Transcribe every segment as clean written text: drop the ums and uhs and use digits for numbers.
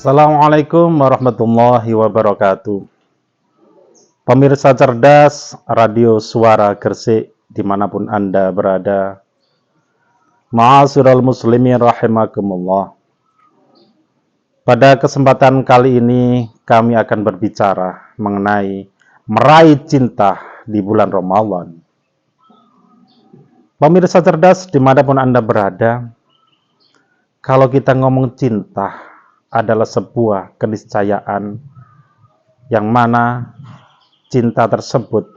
Assalamualaikum warahmatullahi wabarakatuh. Pemirsa cerdas Radio Suara Gresik dimanapun Anda berada, ma'asyiral muslimin rahimakumullah. Pada kesempatan kali ini kami akan berbicara mengenai meraih cinta di bulan Ramadan. Pemirsa cerdas dimanapun Anda berada, kalau kita ngomong cinta adalah sebuah keniscayaan yang mana cinta tersebut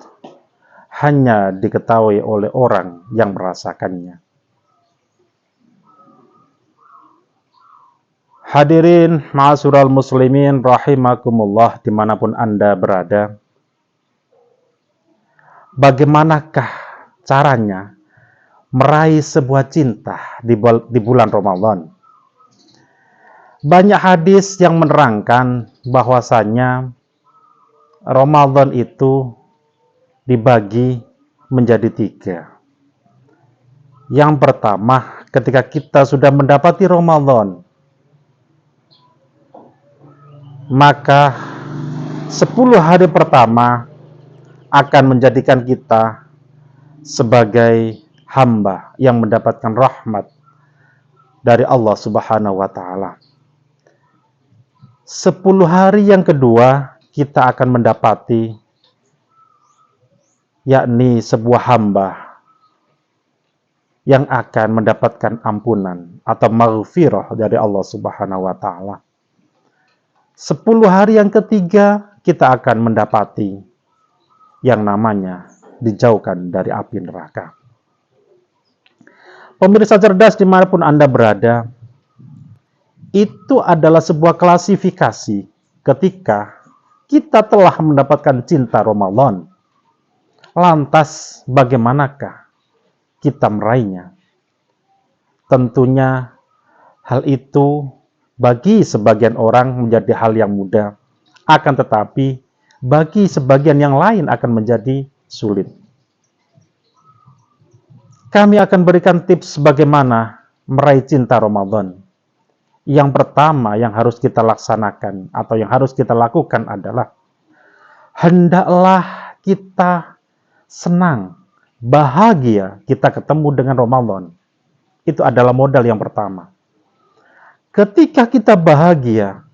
hanya diketahui oleh orang yang merasakannya. Hadirin ma'asyiral muslimin rahimakumullah dimanapun Anda berada, bagaimanakah caranya meraih sebuah cinta di bulan Ramadan? Banyak hadis yang menerangkan bahwasanya Ramadan itu dibagi menjadi 3. Yang pertama, ketika kita sudah mendapati Ramadan, maka 10 hari pertama akan menjadikan kita sebagai hamba yang mendapatkan rahmat dari Allah Subhanahu wa Ta'ala. 10 hari yang kedua kita akan mendapati yakni sebuah hamba yang akan mendapatkan ampunan atau maghfirah dari Allah Subhanahu wa Ta'ala. 10 hari yang ketiga kita akan mendapati yang namanya dijauhkan dari api neraka. Pemirsa cerdas dimanapun Anda berada, itu adalah sebuah klasifikasi ketika kita telah mendapatkan cinta Ramadan. Lantas bagaimanakah kita meraihnya? Tentunya hal itu bagi sebagian orang menjadi hal yang mudah, akan tetapi bagi sebagian yang lain akan menjadi sulit. Kami akan berikan tips bagaimana meraih cinta Ramadan. Yang pertama yang harus kita laksanakan atau yang harus kita lakukan adalah hendaklah kita senang, bahagia kita ketemu dengan Ramadan. Itu adalah modal yang pertama. Ketika kita bahagia,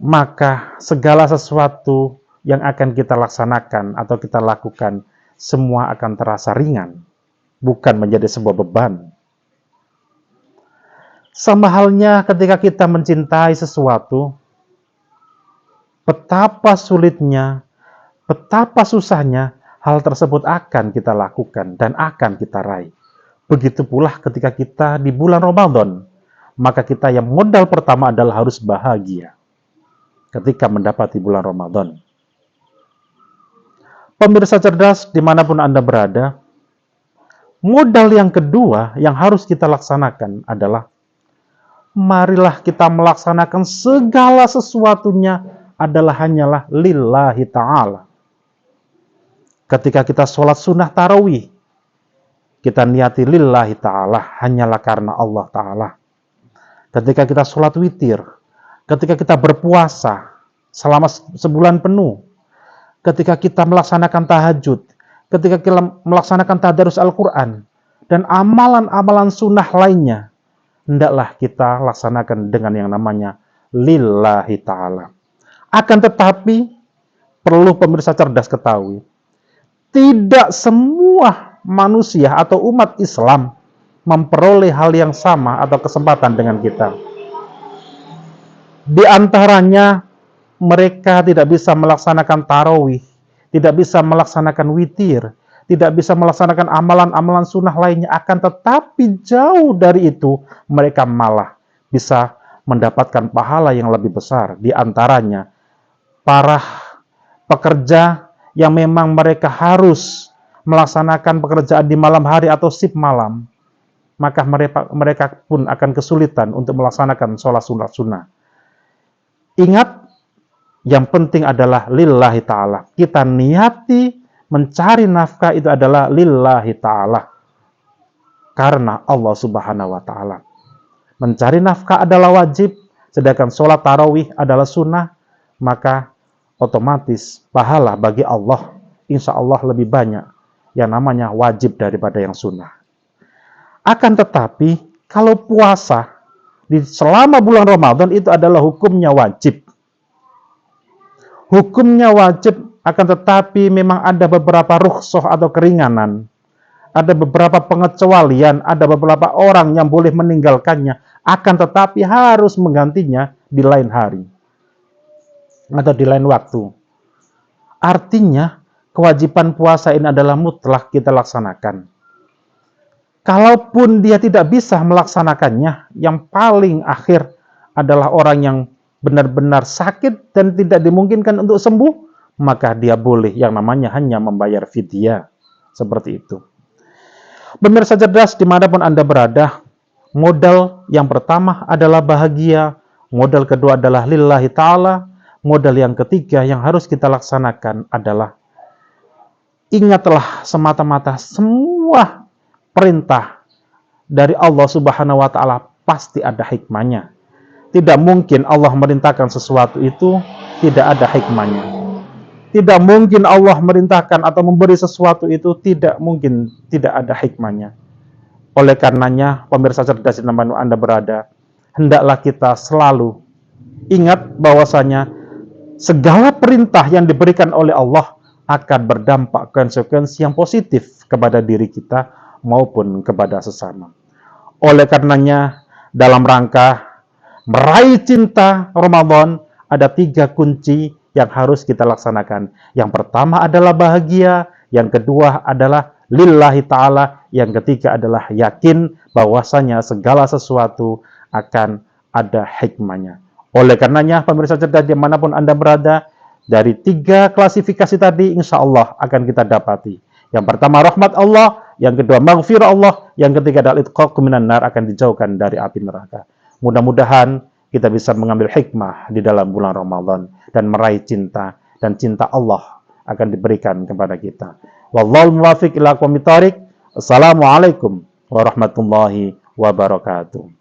maka segala sesuatu yang akan kita laksanakan atau kita lakukan semua akan terasa ringan, bukan menjadi sebuah beban. Sama halnya ketika kita mencintai sesuatu, betapa sulitnya, betapa susahnya hal tersebut akan kita lakukan dan akan kita raih. Begitu pula ketika kita di bulan Ramadan, maka kita yang modal pertama adalah harus bahagia ketika mendapati bulan Ramadan. Pemirsa cerdas dimanapun Anda berada, modal yang kedua yang harus kita laksanakan adalah marilah kita melaksanakan segala sesuatunya adalah hanyalah lillahi ta'ala. Ketika kita sholat sunnah tarawih, kita niati lillahi ta'ala, hanyalah karena Allah ta'ala. Ketika kita sholat witir, ketika kita berpuasa selama sebulan penuh, ketika kita melaksanakan tahajud, ketika kita melaksanakan tadarus Al-Quran, dan amalan-amalan sunnah lainnya, hendaklah kita laksanakan dengan yang namanya lillahi ta'ala. Akan tetapi, perlu pemirsa cerdas ketahui, tidak semua manusia atau umat Islam memperoleh hal yang sama atau kesempatan dengan kita. Di antaranya, mereka tidak bisa melaksanakan tarawih, tidak bisa melaksanakan witir, tidak bisa melaksanakan amalan-amalan sunnah lainnya, akan tetapi jauh dari itu, mereka malah bisa mendapatkan pahala yang lebih besar. Di antaranya, para pekerja yang memang mereka harus melaksanakan pekerjaan di malam hari atau shift malam, maka mereka pun akan kesulitan untuk melaksanakan sholat sunnah. Ingat, yang penting adalah lillahi ta'ala. Kita niati mencari nafkah itu adalah lillahi ta'ala. Karena Allah Subhanahu wa ta'ala. mencari nafkah adalah wajib, sedangkan sholat tarawih adalah sunnah, maka otomatis pahala bagi Allah, insya Allah lebih banyak yang namanya wajib daripada yang sunnah. Akan tetapi, kalau puasa selama bulan Ramadan itu adalah hukumnya wajib. Hukumnya wajib, akan tetapi memang ada beberapa rukhsah atau keringanan. Ada beberapa pengecualian, ada beberapa orang yang boleh meninggalkannya, akan tetapi harus menggantinya di lain hari atau di lain waktu. Artinya, kewajiban puasa ini adalah mutlak kita laksanakan. Kalaupun dia tidak bisa melaksanakannya, yang paling akhir adalah orang yang benar-benar sakit dan tidak dimungkinkan untuk sembuh, maka dia boleh yang namanya hanya membayar fidyah. Seperti itu. Pemirsa cerdas dimanapun Anda berada, modal yang pertama adalah bahagia, modal kedua adalah lillahi ta'ala, modal yang ketiga yang harus kita laksanakan adalah ingatlah semata-mata semua perintah dari Allah Subhanahu wa Ta'ala pasti ada hikmahnya. Tidak mungkin Allah merintahkan sesuatu itu tidak ada hikmahnya. Tidak mungkin Allah merintahkan atau memberi sesuatu itu tidak mungkin tidak ada hikmahnya. Oleh karenanya, pemirsa cerdas di mana Anda berada, hendaklah kita selalu ingat bahwasanya segala perintah yang diberikan oleh Allah akan berdampak konsekuensi yang positif kepada diri kita maupun kepada sesama. Oleh karenanya, dalam rangka meraih cinta Ramadan, ada 3 kunci yang harus kita laksanakan. Yang pertama adalah bahagia, yang kedua adalah lillahi ta'ala, yang ketiga adalah yakin bahwasanya segala sesuatu akan ada hikmahnya. Oleh karenanya, pemirsa cerdas dimanapun Anda berada, dari 3 klasifikasi tadi insya Allah akan kita dapati. Yang pertama rahmat Allah, yang kedua maghfirah Allah, yang ketiga adalah itqaq minan nar, akan dijauhkan dari api neraka. Mudah-mudahan kita bisa mengambil hikmah di dalam bulan Ramadan dan meraih cinta, dan cinta Allah akan diberikan kepada kita. Wallahul muwaffiq ila aqwamit thoriq. Assalamualaikum warahmatullahi wabarakatuh.